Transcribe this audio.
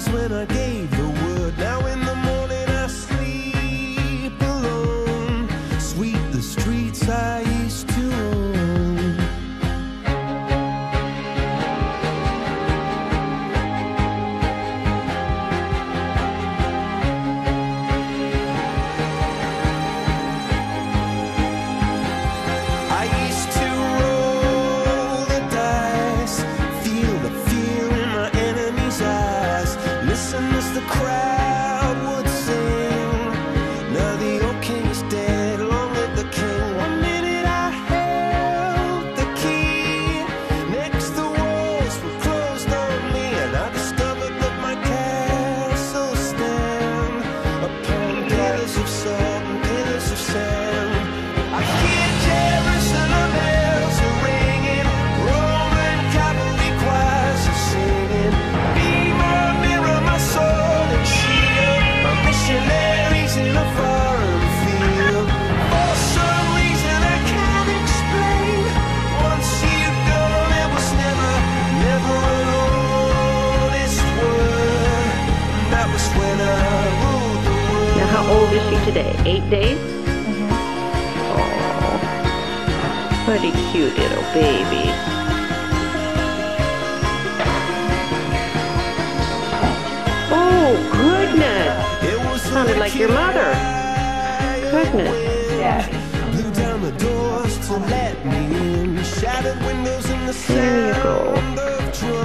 was when I gave the word. Now in the morning I sleep alone. Sweep the streets I used to own. I used to roll the dice, feel the fear in my enemy's eyes, listen as the crowd would sing. Now the old king is dead, long live the king. One minute I held the key, next the walls were closed on me, and I discovered that my castle stand upon pillars of salt and pillars of sand. I hear Jerusalem bells are ringing, Roman cavalry choirs are singing. Be my mirror, my sword and shield, my missionaries in a foreign field. For some reason I can't explain, once you've gone it was never, never an honest word. And that was when I ruled the world. Now how old is she today? 8 days? Pretty cute little baby. Oh, goodness! Sounded like your mother. Goodness. Daddy. Blew down the doors to let me in. Shattered windows in the There you go. sound of drum.